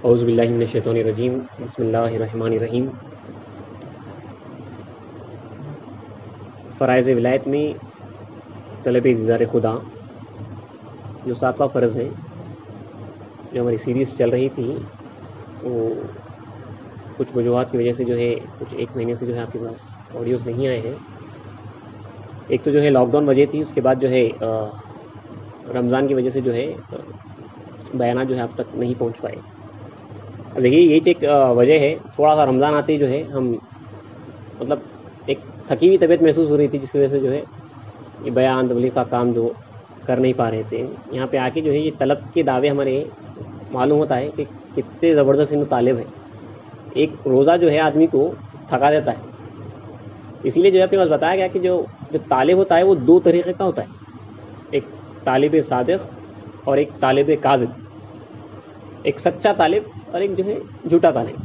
اعوذ باللہ من الشیطان الرجیم، بسم اللہ الرحمن الرحیم۔ فرائض ولایت میں طلب دیدار خدا جو 7واں فرض ہے، جو ہماری سیریز چل رہی تھی، وہ کچھ وجوہات کی وجہ سے جو ہے کچھ ایک مہینے سے جو ہے آپ کے پاس آڈیوز نہیں آئے ہیں۔ ایک تو جو ہے لاک ڈاؤن وجہ تھی، اس کے بعد جو ہے رمضان کی وجہ سے جو ہے بیانات جو ہے آپ تک نہیں پہنچ پائے۔ اب دیکھیے یہ ایک وجہ ہے، تھوڑا سا رمضان آتے ہی جو ہے ہم مطلب ایک تھکی ہوئی طبیعت محسوس ہو رہی تھی، جس کی وجہ سے جو ہے یہ بیان تبلیغ کا کام جو کر نہیں پا رہے تھے۔ یہاں پہ آ کے جو ہے یہ طلب کے دعوے ہمارے معلوم ہوتا ہے کہ کتنے زبردست ان طالب ہے۔ ایک روزہ جو ہے آدمی کو تھکا دیتا ہے، اسی لیے جو ہے اپنے پاس بتایا گیا کہ جو طالب ہوتا ہے وہ دو طریقے کا ہوتا ہے، ایک طالب صادق اور ایک طالب کاذب، ایک سچا طالب اور ایک جو ہے جھوٹا طالب۔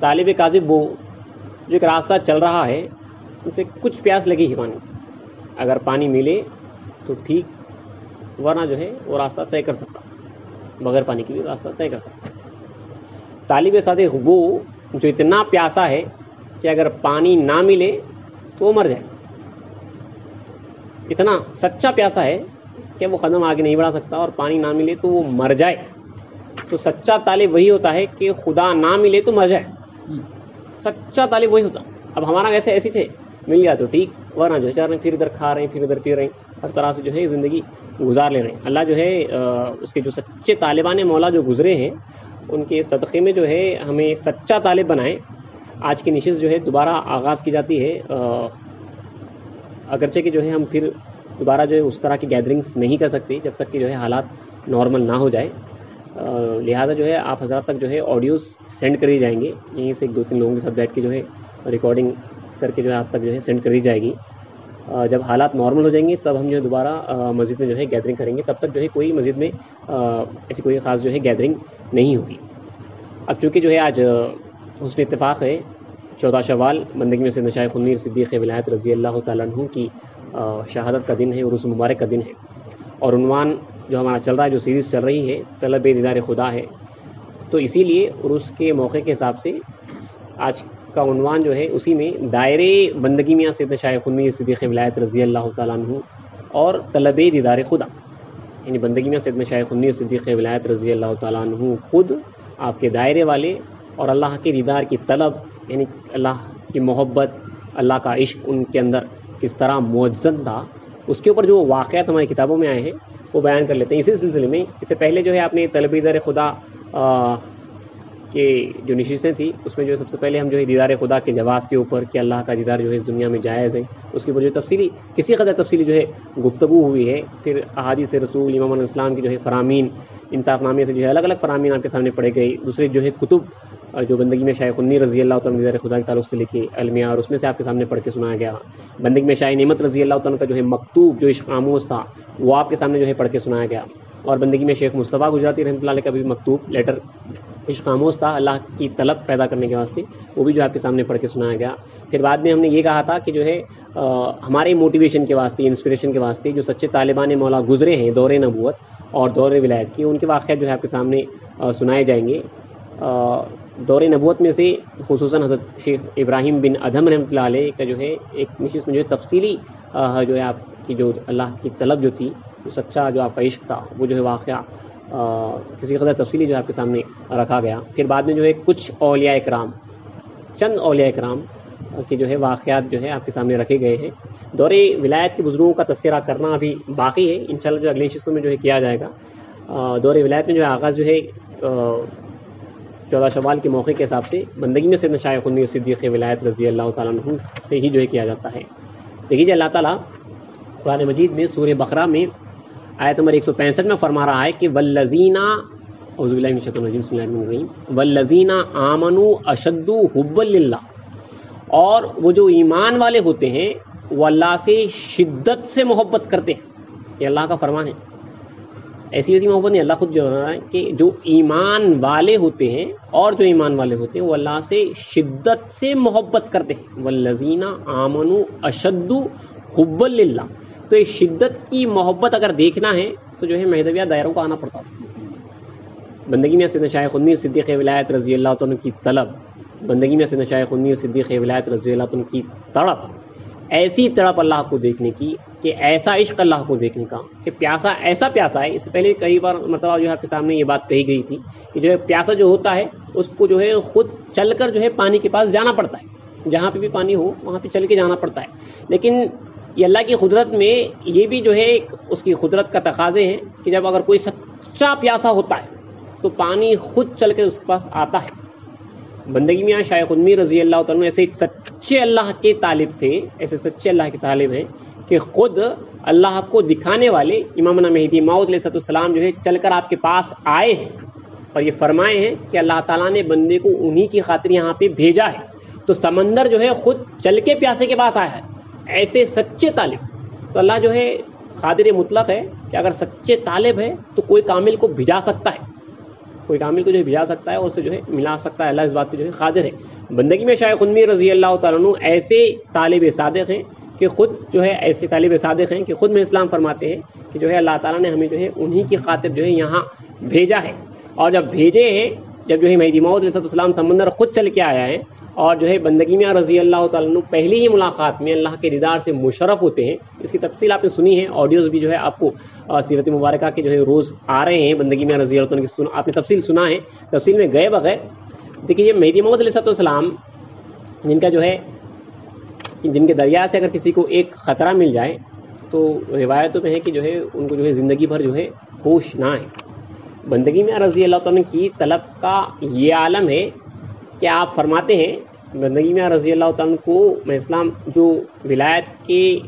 طالب کاذب وہ جو ایک راستہ چل رہا ہے، اسے کچھ پیاس لگی ہے پانی، اگر پانی ملے تو ٹھیک، ورنہ جو ہے وہ راستہ طے کر سکتا، بغیر پانی کے بھی راستہ طے کر سکتا۔ طالب صادق وہ جو اتنا پیاسا ہے کہ اگر پانی نہ ملے تو وہ مر جائے، اتنا سچا پیاسا ہے کہ وہ قدم آگے نہیں بڑھا سکتا، اور پانی نہ ملے تو وہ مر جائے۔ تو سچا طالب وہی ہوتا ہے کہ خدا نہ ملے تو مر جائے، سچا طالب وہی ہوتا۔ اب ہمارا ویسے ایسی تھے، مل گیا تو ٹھیک، ورنہ جو ہے چار رہے ہیں، پھر ادھر کھا رہے ہیں، پھر ادھر پی رہے ہیں، ہر طرح سے جو ہے زندگی گزار لے رہے ہیں۔ اللہ جو ہے اس کے جو سچے طالبان مولا جو گزرے ہیں، ان کے صدقے میں جو ہے ہمیں سچا طالب بنائے۔ آج کی نشست جو ہے دوبارہ آغاز کی جاتی ہے، اگرچہ کہ جو ہے ہم پھر دوبارہ جو ہے اس طرح کی گیدرنگس نہیں کر سکتے جب تک کہ جو ہے حالات نارمل نہ ہو جائے، لہٰذا جو ہے آپ حضرات تک جو ہے آڈیوز سینڈ کری جائیں گے، یہیں سے 1-2-3 لوگوں کے ساتھ بیٹھ کے جو ہے ریکارڈنگ کر کے جو ہے آپ تک جو ہے سینڈ کری جائے گی۔ جب حالات نارمل ہو جائیں گے تب ہم جو ہے دوبارہ مسجد میں جو ہے گیدرنگ کریں گے، تب تک جو ہے کوئی مسجد میں ایسی کوئی خاص جو ہے گیدرنگ نہیں ہوگی۔ اب چونکہ جو ہے آج حسن اتفاق ہے، 14 شوال، بندگی میں سیدنا شیخ منیر صدیق ولایت رضی اللہ تعالیٰ عنہ کی شہادت کا دن ہے، عرس مبارک کا دن ہے، اور عنوان جو ہمارا چل رہا ہے، جو سیریز چل رہی ہے، طلب دیدار خدا ہے۔ تو اسی لیے عرس کے موقع کے حساب سے آج کا عنوان جو ہے اسی میں دائرے بندگی میں سیدنا شیخ منیر صدیق ولایت رضی اللہ تعالیٰ عنہ اور طلب دیدار خدا، یعنی بندگی میں سیدنا شیخ منیر صدیق ولایت رضی اللہ تعالیٰ عنہ خود، آپ کے دائرے والے، اور اللہ کے دیدار کی طلب، یعنی اللہ کی محبت، اللہ کا عشق ان کے اندر کس طرح موجود تھا، اس کے اوپر جو واقعات ہماری کتابوں میں آئے ہیں وہ بیان کر لیتے ہیں۔ اسی سلسلے میں اس سے پہلے جو ہے آپ نے طلب دیدار خدا کے جو نشستیں تھیں، اس میں جو ہے سب سے پہلے ہم جو ہے دیدار خدا کے جواز کے اوپر کہ اللہ کا دیدار جو ہے اس دنیا میں جائز ہے، اس کے اوپر جو تفصیلی کسی قدر تفصیلی جو ہے گفتگو ہوئی ہے۔ پھر احادیث رسول، امام الاسلام کی جو ہے فرامین، انصاف نامے سے جو ہے الگ الگ فرامین آپ کے سامنے پڑھے گئے، دوسرے جو ہے کتب جو بندگی میں شیخ منیر رضی اللہ تعالیٰ دیدار خدا کے تعلق سے لکھے المیہ، اور اس میں سے آپ کے سامنے پڑھ کے سنایا گیا۔ بندگی میں شاہ نعمت رضی اللہ تعالیٰ کا جو ہے مکتوب جو عشق آموز تھا، وہ آپ کے سامنے جو ہے پڑھ کے سنایا گیا، اور بندگی میں شیخ مصطفیٰ گجراتی رحمۃ اللہ علیہ کا بھی مکتوب لیٹر عشق آموز تھا اللہ کی طلب پیدا کرنے کے واسطے، وہ بھی جو آپ کے سامنے پڑھ کے سنایا گیا۔ پھر بعد میں ہم نے یہ کہا تھا کہ جو ہے ہمارے موٹیویشن کے واسطے، انسپریشن کے واسطے جو سچے طالبان مولا گزرے ہیں دور نبوت اور دور ولایت کی، ان کے واقعات جو ہے آپ کے سامنے سنائے جائیں گے۔ دور نبوت میں سے خصوصاً حضرت شیخ ابراہیم بن ادھم رحمۃ اللہ علیہ کا جو ہے ایک نشست میں جو ہے تفصیلی جو ہے آپ کی جو اللہ کی طلب جو تھی، جو سچا جو آپ کا عشق تھا، وہ جو ہے واقعہ کسی قدر تفصیلی جو ہے آپ کے سامنے رکھا گیا۔ پھر بعد میں جو ہے کچھ اولیاء اکرام، چند اولیاء اکرام کے جو ہے واقعات جو ہے آپ کے سامنے رکھے گئے ہیں۔ دور ولایت کے بزرگوں کا تذکرہ کرنا ابھی باقی ہے، انشاءاللہ جو اگلی نشستوں میں جو ہے کیا جائے گا۔ دور ولایت میں جو ہے آغاز جو ہے 14 شوال کے موقع کے حساب سے بندگی میں سیدنا شیخ منیر صدیق ولایت رضی اللہ تعالیٰ عنہ سے ہی جو ہے کیا جاتا ہے۔ دیکھیے اللہ تعالیٰ قرآن مجید میں سورہ بقرہ میں آیت نمبر 165 میں فرما رہا ہے کہ والذین، اعوذ باللہ من الشیطان الرجیم، بسم اللہ الرحمن الرحیم، والذین آمنوا اشد حبا للہ، اور وہ جو ایمان والے ہوتے ہیں وہ اللہ سے شدت سے محبت کرتے ہیں۔ یہ اللہ کا فرمان ہے، ایسی ویسی محبت نہیں، اللہ خود جو رہا ہے کہ جو ایمان والے ہوتے ہیں، اور جو ایمان والے ہوتے ہیں وہ اللہ سے شدت سے محبت کرتے ہیں۔ والذین آمنوا اشد حبا للہ، تو یہ شدت کی محبت اگر دیکھنا ہے تو جو ہے مہدویہ دائروں کو آنا پڑتا ہے۔ بندگی میں سیدنا شیخ خود میر صدیق ولایت رضی اللہ عنہ کی طلب، بندگی میں سیدنا شیخ خود میر صدیق ولایت رضی اللہ عنہ کی تڑپ، ایسی تڑپ اللہ کو دیکھنے کی کہ ایسا عشق اللہ کو دیکھنے کا کہ پیاسا ایسا پیاسا ہے. اس سے پہلے کئی بار مرتبہ جو ہے آپ کے سامنے یہ بات کہی گئی تھی کہ جو ہے پیاسا جو ہوتا ہے اس کو جو ہے خود چل کر جو ہے پانی کے پاس جانا پڑتا ہے، جہاں پہ بھی پانی ہو وہاں پہ چل کے جانا پڑتا ہے. لیکن یہ اللہ کی قدرت میں یہ بھی جو ہے اس کی قدرت کا تقاضے ہیں کہ جب اگر کوئی سچا پیاسا ہوتا ہے تو پانی خود چل کے اس کے پاس آتا ہے. بندگی میاں شیخ خود میر رضی اللہ عنہ ایسے سچے اللہ کے طالب تھے، ایسے سچے اللہ کے طالب ہیں کہ خود اللہ کو دکھانے والے امامنا مہدی موعود علیہ السلام جو ہے چل کر آپ کے پاس آئے ہیں اور یہ فرمائے ہیں کہ اللہ تعالیٰ نے بندے کو انہی کی خاطر یہاں پہ بھیجا ہے. تو سمندر جو ہے خود چل کے پیاسے کے پاس آیا ہے. ایسے سچے طالب تو اللہ جو ہے قادر مطلق ہے کہ اگر سچے طالب ہے تو کوئی کامل کو بھجا سکتا ہے، کوئی کامل کو جو ہے بھجا سکتا ہے اور اسے جو ہے ملا سکتا ہے. اللہ اس بات پہ جو ہے قادر ہے. بندگی میں شیخ خود میر رضی اللہ تعالیٰ عنہ ایسے طالب صادق ہیں کہ خود جو ہے ایسے طالب صادق ہیں کہ خود میں اسلام فرماتے ہیں کہ جو ہے اللہ تعالیٰ نے ہمیں جو ہے انہی کی خاطر جو ہے یہاں بھیجا ہے. اور جب بھیجے ہیں، جب جو ہے مہدی موعود علیہ السلام سمندر خود چل کے آیا ہے اور جو ہے بندگی میں رضی اللہ تعالیٰ عنہ پہلی ہی ملاقات میں اللہ کے دیدار سے مشرف ہوتے ہیں. اس کی تفصیل آپ نے سنی ہے، آڈیوز بھی جو ہے آپ کو سیرت مبارکہ کے جو ہے روز آ رہے ہیں. بندگی میں رضی اللہ عنہ کی آپ نے تفصیل سنا ہے. تفصیل میں گئے بغیر دیکھیے یہ مہدی موعود علیہ السلام جن کا جو ہے جن کے دریا سے اگر کسی کو ایک خطرہ مل جائے تو روایتوں میں ہے کہ جو ہے ان کو جو ہے زندگی بھر جو ہے ہوش نہ آئے. بندگی میں رضی اللہ عنہ کی طلب کا یہ عالم ہے کہ آپ فرماتے ہیں بندگی میں رضی اللہ عنہ کو میں اسلام جو ولایت کی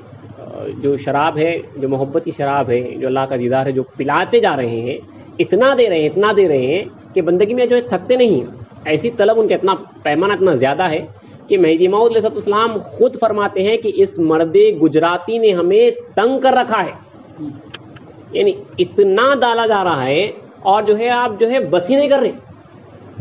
جو شراب ہے، جو محبت کی شراب ہے، جو اللہ کا دیدار ہے، جو پلاتے جا رہے ہیں، اتنا دے رہے ہیں کہ بندگی میں جو ہے تھکتے نہیں. ایسی طلب ان کا اتنا پیمانہ اتنا زیادہ ہے کہ مہدی موعود علیہ السلام خود فرماتے ہیں کہ اس مرد گجراتی نے ہمیں تنگ کر رکھا ہے. یعنی اتنا ڈالا جا رہا ہے اور جو ہے آپ جو ہے بس ہی نہیں کر رہے،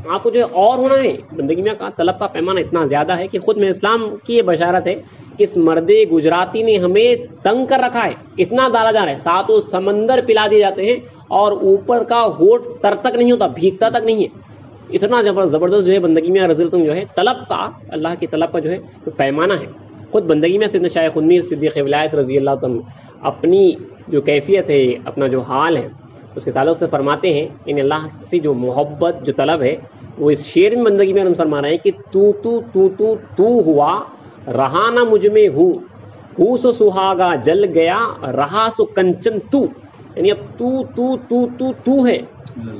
آپ کو جو ہے اور ہونا ہے. بندگی میں کا طلب کا پیمانہ اتنا زیادہ ہے کہ خود میں اسلام کی یہ بشارت ہے کہ اس مرد گجراتی نے ہمیں تنگ کر رکھا ہے. اتنا ڈالا جا رہا ہے، ساتوں سمندر پلا دیے جاتے ہیں اور اوپر کا ہونٹ تر تک نہیں ہوتا، بھیگتا تک نہیں ہے. اتنا زبردست جو ہے بندگی میں رضی اللہ عنہ جو ہے طلب کا، اللہ کی طلب کا جو ہے پیمانہ ہے. خود بندگی میں سیدنا شیخ خود میر صدیق ولایت رضی اللہ عنہ اپنی جو کیفیت ہے، اپنا جو حال ہے اس کے تعلق سے فرماتے ہیں ان اللہ سے جو محبت جو طلب ہے وہ اس شعر میں بندگی میں فرما رہے ہیں کہ تو ہوا رہا نہ مجھ میں ہوں سو سہاگا جل گیا رہا سو کنچن تو. یعنی اب تو ہے،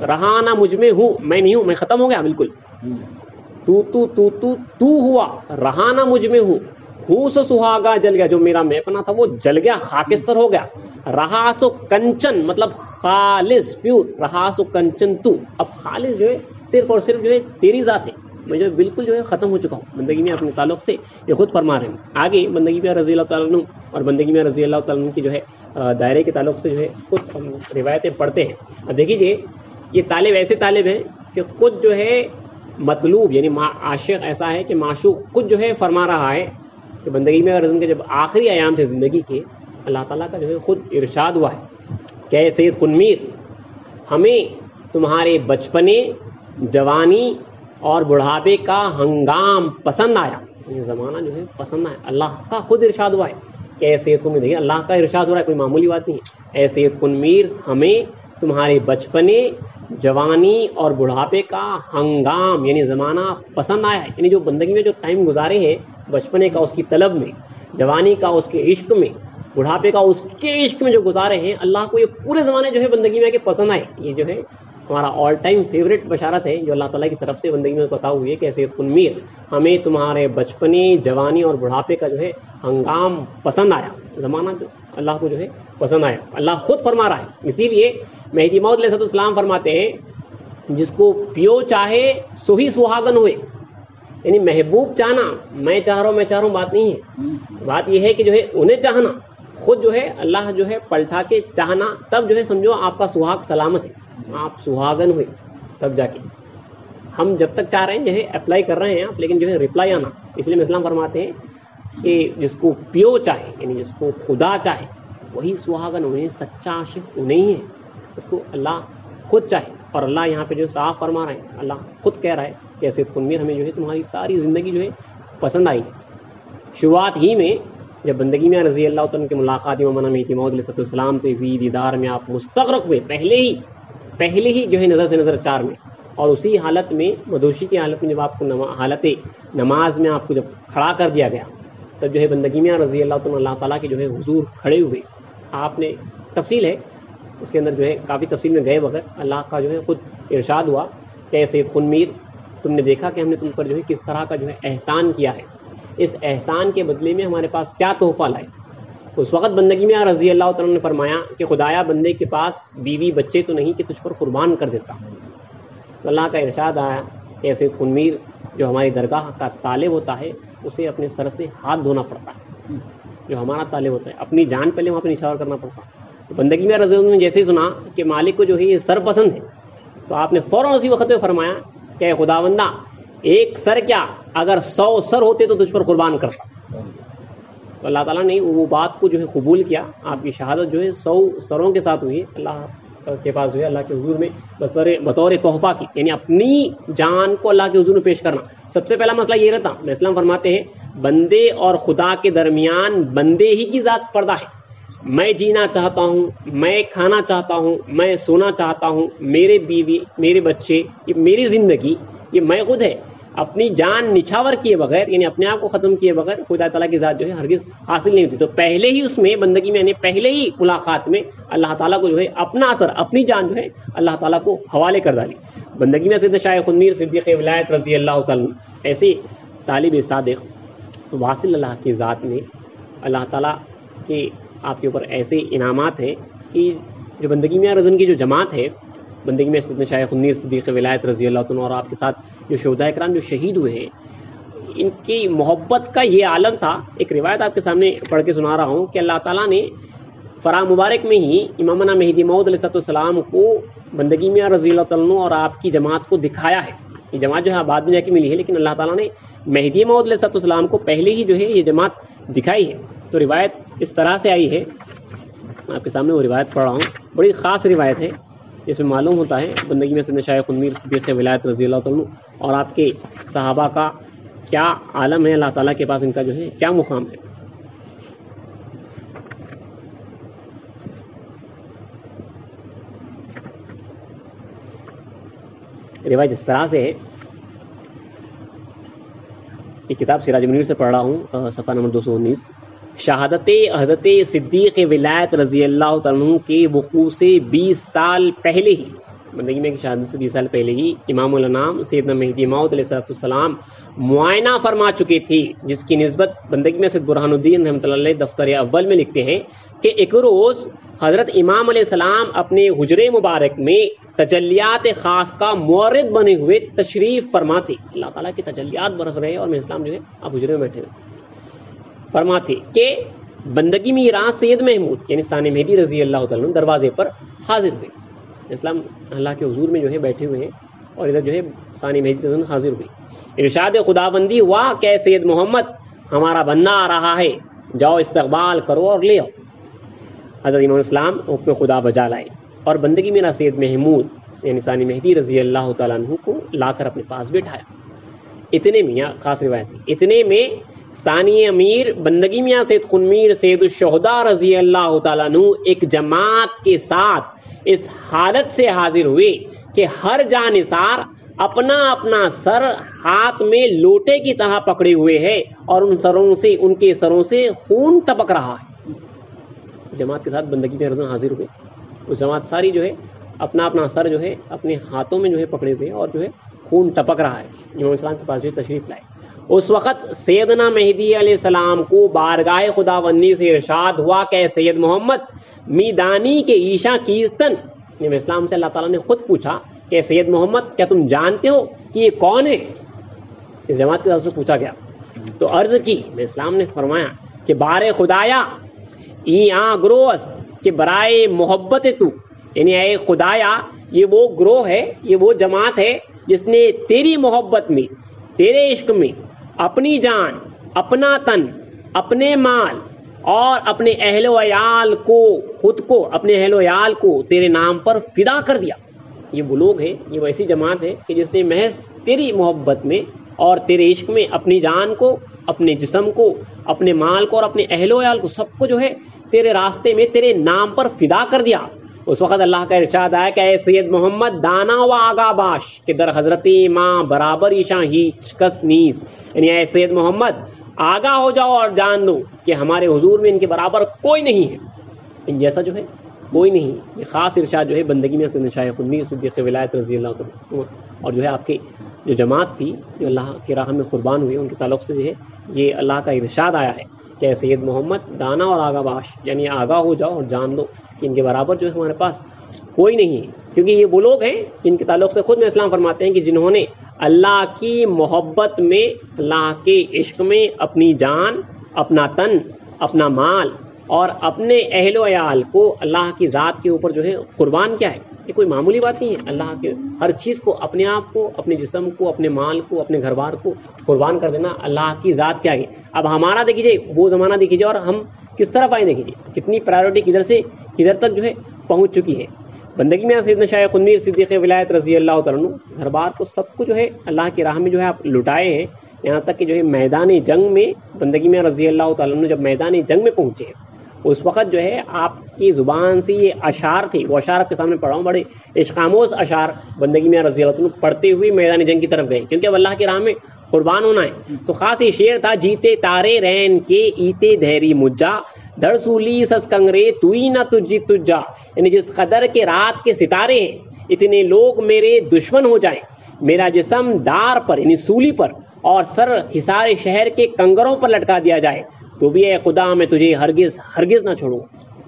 رہا نہ مجھ میں ہوں، میں نہیں ہوں، میں ختم ہو گیا بالکل. تو ہوا رہا نہ مجھ میں ہوں سو سہاگا جل گیا، جو میرا میں پنا تھا وہ جل گیا، خاکستر ہو گیا. رہا سو کنچن مطلب خالص پیور، رہا سو کنچن تو، اب خالص جو ہے صرف اور صرف جو ہے تیری ذات ہے، میں جو بالکل جو ہے ختم ہو چکا ہوں. بندگی میں اپنے تعلق سے یہ خود فرما رہے ہیں. آگے بندگی میں رضی اللہ تعالیٰ عنہ اور بندگی میں رضی اللہ تعالیٰ عنہ کی جو ہے دائرے کے تعلق سے جو ہے خود ہم روایتیں پڑھتے ہیں. اب دیکھیے یہ طالب ایسے طالب ہیں کہ خود جو ہے مطلوب یعنی عاشق ایسا ہے کہ معشوق خود جو ہے فرما رہا ہے کہ بندگی میں رضی کے جب آخری ایام تھے زندگی کے، اللہ تعالیٰ کا جو ہے خود ارشاد ہوا ہے کہ سید خود میر ہمیں تمہارے بچپنے، جوانی اور بڑھاپے کا ہنگام پسند آیا. یہ زمانہ جو ہے پسند آیا، اللہ کا خود ارشاد ہوا ہے کہ اے سید خود میر. دیکھیے اللہ کا ارشاد ہو رہا ہے، کوئی معمولی بات نہیں ہے. اے سید خود میر ہمیں تمہارے بچپنے، جوانی اور بڑھاپے کا ہنگام یعنی زمانہ پسند آیا ہے. یعنی جو بندگی میں جو ٹائم گزارے ہیں، بچپنے کا اس کی طلب میں، جوانی کا اس کے عشق میں، بڑھاپے کا اس کے عشق میں جو گزارے ہیں، اللہ کو یہ پورے زمانے جو ہے بندگی میں کہ پسند آئے. یہ جو ہے ہمارا آل ٹائم فیوریٹ بشارت ہے جو اللہ تعالیٰ کی طرف سے بندگی میں بتا ہوئی ہے کہ سید خود میر ہمیں تمہارے بچپنے، جوانی اور بڑھاپے کا جو ہے ہنگام پسند آیا. زمانہ جو اللہ کو جو ہے پسند آیا، اللہ خود فرما رہا ہے. اسی لیے مہدی موعود علیہ السلام فرماتے ہیں جس کو پیو چاہے سو ہی سہاگن ہوئے. یعنی محبوب چاہنا، میں چاہ رہا ہوں بات نہیں ہے. بات یہ ہے کہ جو ہے انہیں چاہنا، خود جو ہے اللہ جو ہے پلٹا کے چاہنا، تب جو ہے سمجھو آپ کا سہاگ سلامت ہے، آپ سہاگن ہوئے تب جا کے. ہم جب تک چاہ رہے ہیں جو ہے اپلائی کر رہے ہیں آپ، لیکن جو ہے رپلائی آنا. اس لیے اسلام فرماتے ہیں کہ جس کو پیو چاہے یعنی جس کو خدا چاہے وہی سہاگن، انہیں سچا عاشق انہیں ہے، اس کو اللہ خود چاہے. اور اللہ یہاں پہ جو صاف فرما رہے ہیں، اللہ خود کہہ رہا ہے کہ سید خنمیر ہمیں جو ہے تمہاری ساری زندگی جو ہے پسند آئی ہے۔ شروعات ہی میں جب بندگی میں رضی اللہ تعالیٰ کی ملاقات امام مہدی موعود علیہ السلام سے ہوئی، دیدار میں آپ مستغرق ہوئے پہلے ہی جو ہے نظر سے نظر چار میں، اور اسی حالت میں مدوشی کی حالت میں جب آپ کو حالت نماز میں آپ کو جب کھڑا کر دیا گیا، تب جو ہے بندگی میں رضی اللہ تعالیٰ کے جو ہے حضور کھڑے ہوئے۔ آپ نے تفصیل ہے اس کے اندر جو ہے کافی تفصیل میں گئے بغیر اللہ کا جو ہے خود ارشاد ہوا کہ سید خنمیر تم نے دیکھا کہ ہم نے تم پر جو ہے کس طرح کا جو ہے احسان کیا ہے، اس احسان کے بدلے میں ہمارے پاس کیا تحفہ لائے۔ اس وقت بندگی میں رضی اللہ تعالیٰ نے فرمایا کہ خدایا بندے کے پاس بیوی بچے تو نہیں کہ تجھ پر قربان کر دیتا۔ تو اللہ کا ارشاد آیا کہ سید خنمیر جو ہماری درگاہ کا طالب ہوتا ہے اسے اپنے سر سے ہاتھ دھونا پڑتا ہے، جو ہمارا طالب ہوتا ہے اپنی جان پہلے وہاں پہ نچھاور کرنا پڑتا ہے۔ تو بندگی میں رضی اللہ نے جیسے ہی سنا کہ مالک کو جو ہے یہ سر پسند ہے، تو آپ نے فوراً اسی وقت میں فرمایا کہ خداوندہ ایک سر کیا اگر 100 سر ہوتے تو تجھ پر قربان کرتا۔ تو اللہ تعالیٰ نے وہ بات کو جو ہے قبول کیا، آپ کی شہادت جو ہے 100 سروں کے ساتھ ہوئی اللہ کے پاس جو ہے اللہ کے حضور میں بطور تحفہ کی، یعنی اپنی جان کو اللہ کے حضور میں پیش کرنا۔ سب سے پہلا مسئلہ یہ رہتا، اسلام فرماتے ہیں بندے اور خدا کے درمیان بندے ہی کی ذات پردہ ہے۔ میں جینا چاہتا ہوں، میں کھانا چاہتا ہوں، میں سونا چاہتا ہوں، میرے بیوی میرے بچے، یہ میری زندگی، یہ میں خود ہے۔ اپنی جان نچھاور کیے بغیر یعنی اپنے آپ کو ختم کیے بغیر خدا تعالیٰ کی ذات جو ہے ہرگز حاصل نہیں ہوتی۔ تو پہلے ہی اس میں بندگی میں یعنی پہلے ہی ملاقات میں اللہ تعالیٰ کو جو ہے اپنا اثر اپنی جان جو ہے اللہ تعالیٰ کو حوالے کر ڈالی۔ بندگی میں سیدنا شاہ خنمیر صدیق ولایت رضی اللہ تعالیٰ ایسے طالب صادق واصل اللہ کی ذات میں اللہ تعالیٰ کے آپ کے اوپر ایسے انعامات ہیں کہ جو بندگی میں رضن کی جو جماعت ہے، بندگی میں سیدنا شاہ خنمیر صدیق ولایت رضی اللہ عنہ اور آپ کے ساتھ جو شہداء کرام جو شہید ہوئے ہیں، ان کی محبت کا یہ عالم تھا۔ ایک روایت آپ کے سامنے پڑھ کے سنا رہا ہوں کہ اللہ تعالیٰ نے فرا مبارک میں ہی امامنا مہدی موعود علیہ السلام کو بندگی میں رضی اللہ عنہ اور آپ کی جماعت کو دکھایا ہے۔ یہ جماعت جو ہے بعد میں جا کے ملی ہے، لیکن اللہ تعالیٰ نے مہدی موعود علیہ السلام کو پہلے ہی جو ہے یہ جماعت دکھائی ہے۔ تو روایت اس طرح سے آئی ہے، آپ کے سامنے وہ روایت پڑھ رہا ہوں، بڑی خاص روایت ہے، اس میں معلوم ہوتا ہے بندگی میں سیدنا شاہ خنمیر صدیق ولایت رضی اللہ عنہ اور آپ کے صحابہ کا کیا عالم ہے، اللہ تعالیٰ کے پاس ان کا جو ہے کیا مقام ہے۔ روایت اس طرح سے ہے، یہ کتاب سراج منیر سے پڑھ رہا ہوں، صفحہ نمبر 219۔ شہادت حضرت صدیق ولایت رضی اللہ عنہ کے وقوع سے 20 سال پہلے ہی، بندگی میں کی شہادت سے 20 سال پہلے ہی امام الانام سیدنا مہدی موعود علیہ السلام معائنہ فرما چکے تھے، جس کی نسبت بندگی میں سید برہان الدین رحمۃ اللہ علیہ دفتر اول میں لکھتے ہیں کہ ایک روز حضرت امام علیہ السلام اپنے حجرے مبارک میں تجلیات خاص کا مورد بنے ہوئے تشریف فرما تھے۔ اللہ تعالیٰ کے تجلیات برس رہے اور میں اسلام جو ہے آپ حجرے میں بیٹھے ہوئے فرماتے کہ بندگی میں راز سید محمود یعنی ثانی مہدی رضی اللہ تعالیٰ دروازے پر حاضر ہوئے۔ اسلام اللہ کے حضور میں جو ہے بیٹھے ہوئے ہیں اور ادھر جو ہے ثانی مہدی رضی اللہ حاضر ہوئے۔ ارشاد خداوندی ہوا کہ سید محمد ہمارا بندہ آ رہا ہے، جاؤ استقبال کرو اور لے آؤ۔ حضرت امام اسلام حکم خدا بجا لائے اور بندگی میرا سید محمود یعنی ثانی مہدی رضی اللہ تعالیٰ عنہ کو لا کر اپنے پاس بٹھایا۔ اتنے میں خاص روایت ہے، اتنے میں ثانی امیر بندگی میاں سید خنمیر سید الشہداء رضی اللہ تعالیٰ عنہ ایک جماعت کے ساتھ اس حالت سے حاضر ہوئے کہ ہر جانثار اپنا اپنا سر ہاتھ میں لوٹے کی طرح پکڑے ہوئے ہے اور ان کے سروں سے خون ٹپک رہا ہے۔ جماعت کے ساتھ بندگی میں رضوان حاضر ہوئے، اس جماعت ساری جو ہے اپنا اپنا سر جو ہے اپنے ہاتھوں میں جو ہے پکڑے ہوئے اور جو ہے خون ٹپک رہا ہے۔ امام اسلام کے پاس جو تشریف لائے، اس وقت سیدنا مہدی علیہ السلام کو بارگاہ خداوندی سے ارشاد ہوا کہ سید محمد میدانی کے عیشا کیستن، امام اسلام سے اللہ تعالیٰ نے خود پوچھا کہ سید محمد کیا تم جانتے ہو کہ یہ کون ہے؟ اس جماعت کی طرف سے پوچھا گیا تو عرض کی، امام اسلام نے فرمایا کہ بار خدایا ای آ گروہ است کہ برائے محبت تو، یعنی اے خدایا یہ وہ گروہ ہے، یہ وہ جماعت ہے جس نے تیری محبت میں تیرے عشق میں اپنی جان، اپنا تن، اپنے مال اور اپنے اہل و عیال کو، خود کو، اپنے اہل و عیال کو تیرے نام پر فدا کر دیا۔ یہ وہ لوگ ہیں، یہ ویسی جماعت ہے کہ جس نے محض تیری محبت میں اور تیرے عشق میں اپنی جان کو، اپنے جسم کو، اپنے مال کو اور اپنے اہل و عیال کو، سب کو جو ہے تیرے راستے میں تیرے نام پر فدا کر دیا۔ اس وقت اللہ کا ارشاد آیا کہ اے سید محمد دانا و آگا باش کہ در حضرت ماں برابر ایشاں ہی شکست نیز، یعنی اے سید محمد آگاہ ہو جاؤ اور جان دو کہ ہمارے حضور میں ان کے برابر کوئی نہیں ہے، ان جیسا جو ہے کوئی نہیں۔ یہ خاص ارشاد جو ہے بندگی میں سیدنا شاہ خدمی صدیق ولایت رضی اللہ عنہ اور جو ہے آپ کے جو جماعت تھی جو اللہ کی راہ میں قربان ہوئی، ان کے تعلق سے جو ہے یہ اللہ کا ارشاد آیا ہے کہ اے سید محمد دانا اور آگاہ باش، یعنی آگاہ ہو جاؤ اور جان لو کہ ان کے برابر جو ہے ہمارے پاس کوئی نہیں ہے، کیونکہ یہ وہ لوگ ہیں جن کے تعلق سے خود میں اسلام فرماتے ہیں کہ جنہوں نے اللہ کی محبت میں، اللہ کے عشق میں اپنی جان، اپنا تن، اپنا مال اور اپنے اہل و عیال کو اللہ کی ذات کے اوپر جو ہے قربان کیا ہے۔ یہ کوئی معمولی بات نہیں ہے، اللہ کے ہر چیز کو، اپنے آپ کو، اپنے جسم کو، اپنے مال کو، اپنے گھر بار کو قربان کر دینا اللہ کی ذات کے آگے۔ اب ہمارا دیکھیے وہ زمانہ دیکھیے اور ہم کس طرف آئے دیکھیے، کتنی پرائیورٹی کدھر سے کدھر تک جو ہے پہنچ چکی ہے۔ بندگی میں سیدنا شاہ خنویر صدیق ولایت رضی اللہ تعالیٰ عنہ گھر بار کو سب کو جو ہے اللہ کی راہ میں جو ہے آپ لٹائے ہیں، یہاں تک کہ جو ہے میدان جنگ میں بندگی میں رضی اللہ تعالیٰ عنہ جب میدان جنگ میں پہنچے اس وقت جو ہے آپ کی زبان سے یہ اشعار تھے، وہ اشعار آپ کے سامنے پڑھا ہوں، بڑے عشقاموز اشعار بندگی میں رضی اللہ عنہ پڑھتے ہوئے میدان جنگ کی طرف گئے، کیونکہ اب اللہ کی راہ میں قربان ہونا ہے۔ تو خاص یہ شعر تھا، جیتے تارے رین کے ایتے دھیری مجا در سولی سس کنگرے توئی نہ تجی تجا، یعنی جس قدر کے رات کے ستارے ہیں اتنے لوگ میرے دشمن ہو جائیں، میرا جسم دار پر یعنی سولی پر اور سر حصار شہر کے کنگروں پر لٹکا دیا جائے تو بھی اے خدا میں تجھے ہرگز ہرگز نہ چھوڑوں،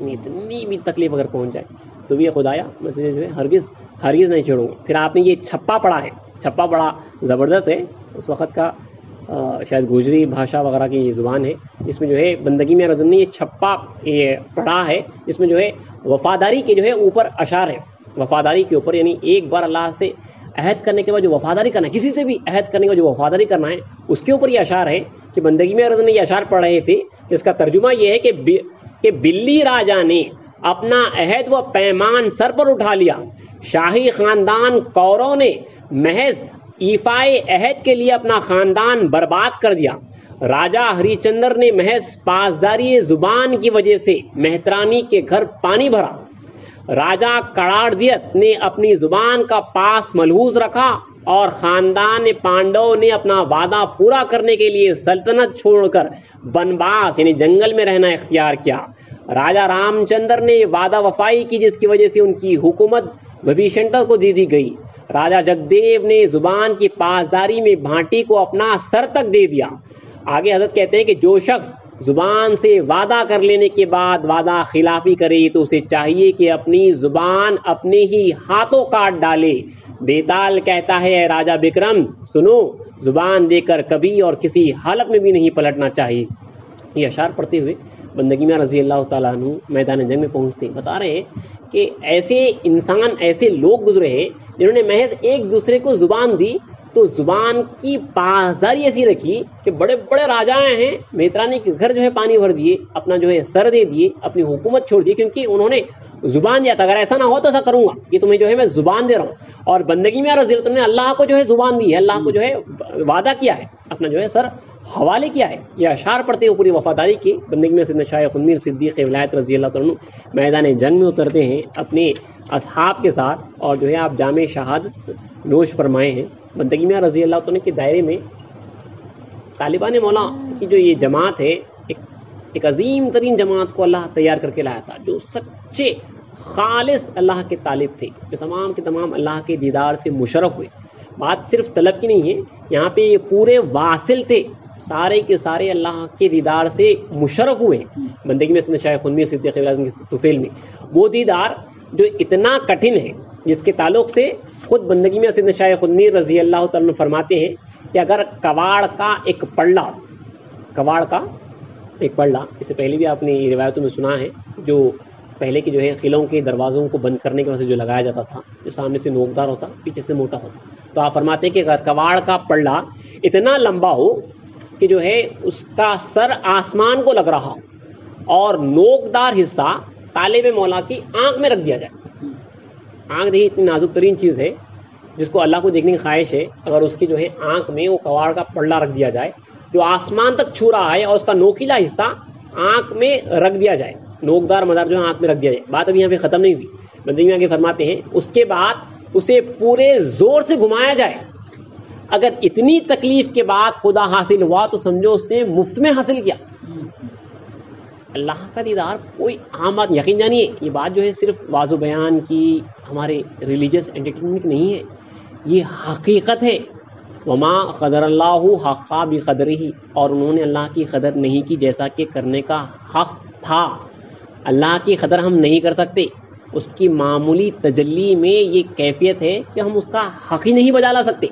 اتنی بھی تکلیف اگر پہنچ جائے تو بھی اے خدایا میں تجھے جو ہے ہرگز ہرگز نہیں چھوڑوں۔ پھر آپ نے یہ چھپا پڑھا ہے، چھپا بڑا زبردست ہے، اس وقت کا شاید گوجری بھاشا وغیرہ کی یہ زبان ہے، اس میں جو ہے بندگی میں رضم نے یہ چھپا یہ پڑھا ہے، اس میں جو ہے وفاداری کے جو ہے اوپر اشعار ہے، وفاداری کے اوپر، یعنی ایک بار اللہ سے عہد کرنے کے بعد جو وفاداری کرنا ہے، کسی سے بھی عہد کرنے کا جو وفاداری کرنا ہے اس کے اوپر یہ اشعار ہے کہ بندگی میں رضم نے یہ اشعار پڑھ رہے تھے۔ اس کا ترجمہ یہ ہے کہ بلی راجا نے اپنا عہد و پیمان سر پر اٹھا لیا، شاہی خاندان کوروں نے محض ایفائے عہد کے لیے اپنا خاندان برباد کر دیا، راجا ہری چندر نے محض پاسداری زبان کی وجہ سے مہترانی کے گھر پانی بھرا، راجا کڑاڑدیت نے اپنی زبان کا پاس ملحوظ رکھا اور خاندان پانڈو نے اپنا وعدہ پورا کرنے کے لیے سلطنت چھوڑ کر بنواس یعنی جنگل میں رہنا اختیار کیا، راجا رام چندر نے وعدہ وفائی کی جس کی وجہ سے ان کی حکومت وبھیشنٹر کو دے دی گئی، راجا جگدیو نے زبان کی پاسداری میں بھانٹی کو اپنا سر تک دے دیا۔ آگے حضرت کہتے ہیں کہ جو شخص زبان سے وعدہ کر لینے کے بعد وعدہ خلافی کرے تو اسے چاہیے کہ اپنی زبان اپنے ہی ہاتھوں کاٹ ڈالے۔ بیتال کہتا ہے اے راجا بکرم سنو، زبان دے کر کبھی اور کسی حالت میں بھی نہیں پلٹنا چاہیے۔ یہ اشعار پڑھتے ہوئے بندگی میں رضی اللہ تعالیٰ عنہ میدان جنگ میں پہنچتے بتا رہے ہیں کہ ایسے انسان، ایسے لوگ گزرے ہیں جنہوں نے محض ایک دوسرے کو زبان دی تو زبان کی پاسداری ایسی رکھی کہ بڑے بڑے راجائیں ہیں، مہترانی کے گھر جو ہے پانی بھر دیے، اپنا جو ہے سر دے دیے، اپنی حکومت چھوڑ دی، کیونکہ انہوں نے زبان دیا تھا اگر ایسا نہ ہو تو ایسا کروں گا، یہ تمہیں جو ہے میں زبان دے رہا ہوں۔ اور بندگی میں رضی اللہ نے اللہ کو جو ہے زبان دی ہے، اللہ کو جو ہے وعدہ کیا ہے، اپنا جو ہے سر حوالے کیا ہے۔ یہ اشعار پڑھتے ہوئے پوری وفاداری کی بندگی میں سیدنا شاہ خنویر صدیق ولایت رضی اللہ عنہ میدان جنگ میں اترتے ہیں اپنے اصحاب کے ساتھ اور جو ہے آپ جامع شہادت نوش فرمائے ہیں۔ بندگی میں رضی اللہ عنہ کے دائرے میں طالبان مولا کی جو یہ جماعت ہے، ایک عظیم ترین جماعت کو اللہ تیار کر کے لایا تھا، جو سچے خالص اللہ کے طالب تھے، جو تمام کے تمام اللہ کے دیدار سے مشرف ہوئے۔ بات صرف طلب کی نہیں ہے، یہاں پہ یہ پورے واصل تھے، سارے کے سارے اللہ کے دیدار سے مشرف ہوئے بندگی میں شاہ خنویر صدیق کی طفیل میں۔ وہ دیدار جو اتنا کٹھن ہے، جس کے تعلق سے خود بندگی میں سیدنا شاہ خنویر رضی اللہ تعالیٰ فرماتے ہیں کہ اگر کواڑ کا ایک پڑلا، اس سے پہلے بھی آپ نے یہ روایتوں میں سنا ہے، جو پہلے کے جو ہے قلعوں کے دروازوں کو بند کرنے کی وجہ سے جو لگایا جاتا تھا، جو سامنے سے نوکدار ہوتا پیچھے سے موٹا ہوتا، تو آپ فرماتے ہیں کہ اگر کواڑ کا پڑلا اتنا لمبا ہو کہ جو ہے اس کا سر آسمان کو لگ رہا اور نوکدار حصہ طالب مولا کی آنکھ میں رکھ دیا جائے، آنکھ دیکھیے اتنی نازک ترین چیز ہے جس کو اللہ کو دیکھنے کی خواہش ہے، اگر اس کی جو ہے آنکھ میں وہ کواڑ کا پلڑا رکھ دیا جائے جو آسمان تک چھو رہا ہے اور اس کا نوکیلا حصہ آنکھ میں رکھ دیا جائے، نوکدار مدار جو ہے آنکھ میں رکھ دیا جائے، بات ابھی یہاں پہ ختم نہیں ہوئی، بندگی میں آگے فرماتے ہیں اس کے بعد اسے پورے زور سے گھمایا جائے، اگر اتنی تکلیف کے بعد خدا حاصل ہوا تو سمجھو اس نے مفت میں حاصل کیا۔ اللہ کا دیدار کوئی عام بات یقین جانیے، یہ بات جو ہے صرف واضح بیان کی ہمارے ریلیجس انٹرٹینمنٹ نہیں ہے، یہ حقیقت ہے۔ وما قدر اللہ حق بقدرہ، اور انہوں نے اللہ کی قدر نہیں کی جیسا کہ کرنے کا حق تھا۔ اللہ کی قدر ہم نہیں کر سکتے، اس کی معمولی تجلی میں یہ کیفیت ہے کہ ہم اس کا حق ہی نہیں بجا لا سکتے۔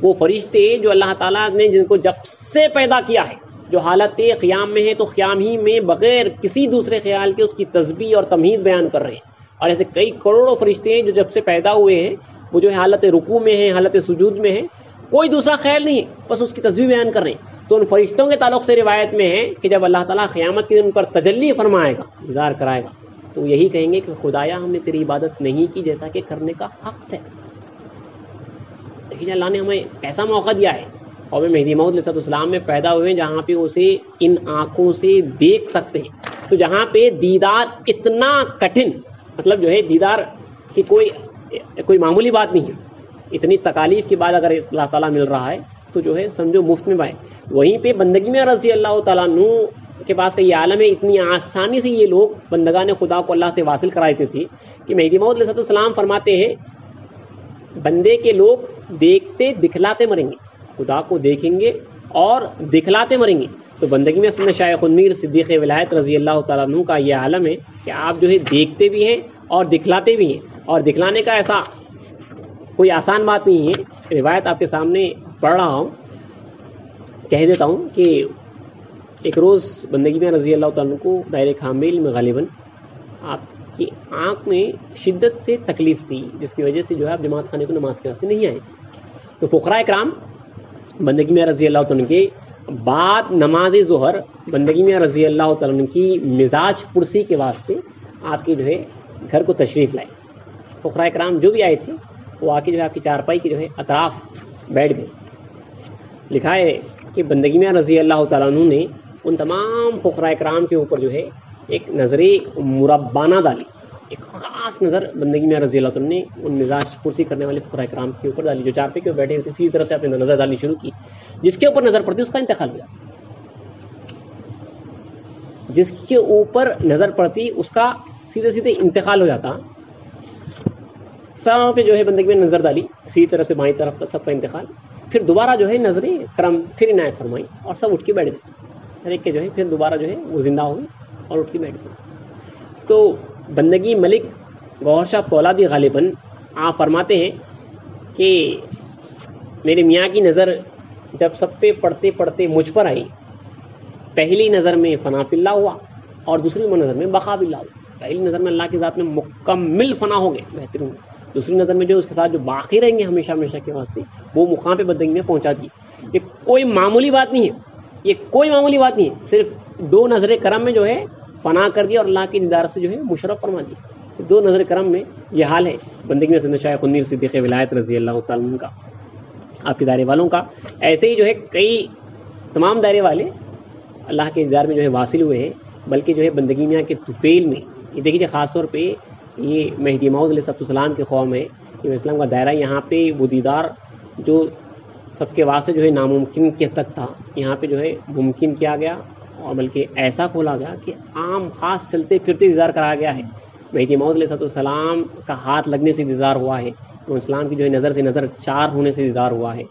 وہ فرشتے جو اللہ تعالیٰ نے جن کو جب سے پیدا کیا ہے، جو حالت قیام میں ہے تو قیام ہی میں بغیر کسی دوسرے خیال کے اس کی تسبیح اور تمہید بیان کر رہے ہیں، اور ایسے کئی کروڑوں فرشتے ہیں جو جب سے پیدا ہوئے ہیں وہ جو ہے حالت رکوع میں ہیں، حالت سجود میں ہیں، کوئی دوسرا خیال نہیں ہے، بس اس کی تسبیح بیان کر رہے ہیں۔ تو ان فرشتوں کے تعلق سے روایت میں ہے کہ جب اللہ تعالیٰ قیامت کے دن ان پر تجلی فرمائے گا، دیدار کرائے گا، تو یہی کہیں گے کہ خدایا ہم نے تیری عبادت نہیں کی جیسا کہ کرنے کا حق ہے۔ دیکھیے اللہ نے ہمیں کیسا موقع دیا ہے، قوم مہدی موعود علیہ السلام میں پیدا ہوئے جہاں پہ اسے ان آنکھوں سے دیکھ سکتے ہیں، تو جہاں پہ دیدار اتنا کٹھن، مطلب جو ہے دیدار کی کوئی معمولی بات نہیں ہے، اتنی تکالیف کے بعد اگر اللہ تعالیٰ مل رہا ہے تو جو ہے سمجھو مفت میں پائے۔ وہیں پہ بندگی میں رضی اللہ تعالیٰ عنہ کے پاس کا یہ عالم ہے، اتنی آسانی سے یہ لوگ بندگان خدا کو اللہ سے واصل کرا دیتے تھے کہ مہدی موعود علیہ السلام فرماتے ہیں بندے کے لوگ دیکھتے دکھلاتے مریں گے، خدا کو دیکھیں گے اور دکھلاتے مریں گے۔ تو بندگی میں سیدنا شیخ المیر صدیق ولایت رضی اللہ تعالیٰ عنہ کا یہ عالم ہے کہ آپ جو ہے دیکھتے بھی ہیں اور دکھلاتے بھی ہیں، اور دکھلانے کا ایسا کوئی آسان بات نہیں ہے۔ روایت آپ کے سامنے پڑھ رہا ہوں، کہہ دیتا ہوں کہ ایک روز بندگی میں رضی اللہ تعالیٰ عنہ کو دائرہ کامل میں غالباً آپ کی آنکھ میں شدت سے تکلیف تھی، جس کی وجہ سے جو ہے آپ جماعت خانے کو نماز کے واسطے نہیں آئے۔ تو فقراء کرام بندگی میں رضی اللہ تعالیٰ عنہ کے بعد نماز ظہر بندگی میں رضی اللہ تعالیٰ عنہ کی مزاج پرسی کے واسطے آپ کے جو ہے گھر کو تشریف لائے۔ فقراء کرام جو بھی آئے تھے وہ آ کے جو ہے آپ کی چارپائی کے جو ہے اطراف بیٹھ گئے۔ لکھا ہے کہ بندگی میں رضی اللہ تعالیٰ عنہ نے ان تمام فقراء کرام کے اوپر جو ہے ایک نظر مربانہ ڈالی، ایک خاص نظر بندگی میں رضی اللہ تعالیٰ نے ان مزاج پرسی کرنے والے فقراء کرام کے اوپر ڈالی جو چارپائی کے بیٹھے ہوتے، سیدھی طرف سے آپ نے نظر ڈالنی شروع کی، جس کے اوپر نظر پڑتی اس کا انتقال ہوا، جس کے اوپر نظر پڑتی اس کا سیدھے سیدھے انتقال ہو جاتا۔ سب پہ جو ہے بندگی میں نظر ڈالی، سیدھی طرف سے بائیں طرف تک سب کا انتقال، پھر دوبارہ جو ہے نظر کرم پھر عنایت فرمائی اور سب اٹھ کے بیٹھ گئے، ہر ایک کے جو ہے پھر دوبارہ جو ہے وہ زندہ ہوئی اور اٹھ کے بیٹھ گئے۔ تو بندگی ملک گوہر شاہ فولادی غالباً آپ فرماتے ہیں کہ میرے میاں کی نظر جب سب پہ پڑھتے پڑھتے مجھ پر آئی، پہلی نظر میں فنا فی اللہ ہوا اور دوسری نظر میں بقا فی اللہ ہوا۔ پہلی نظر میں اللہ کی ذات میں مکمل فنا ہو گئے، بہترین، دوسری نظر میں جو اس کے ساتھ جو باقی رہیں گے ہمیشہ ہمیشہ کے واسطے، وہ مقام پہ بندگی میں پہنچا دی۔ یہ کوئی معمولی بات نہیں ہے، یہ کوئی معمولی بات نہیں ہے، صرف دو نظر کرم میں جو ہے فنا کر دیا اور اللہ کی دیدار سے جو ہے مشرف فرما دیا۔ دو نظر کرم میں یہ حال ہے بندگی میں سیدنا شیخ المیر صدیق ولایت رضی اللہ تعالیٰ عنہ کا، آپ کے دائرے والوں کا۔ ایسے ہی جو ہے کئی تمام دائرے والے اللہ کے دیدار میں جو ہے واصل ہوئے ہیں، بلکہ جو ہے بندگی میاں کے طفیل میں یہ دیکھیے خاص طور پہ یہ مہدی موعود علیہ السلام کے قوم ہے کہ اسلام کا دائرہ، یہاں پہ وہ دیدار جو سب کے واسطے جو ہے ناممکن کے تک تھا، یہاں پہ جو ہے ممکن کیا گیا، اور بلکہ ایسا کھولا گیا کہ عام خاص چلتے پھرتے دیدار کرایا گیا ہے۔ مہدی موعود علیہ السلام کا ہاتھ لگنے سے دیدار ہوا ہے، تو اسلام کی جو ہے نظر سے نظر چار ہونے سے دیدار ہوا ہے،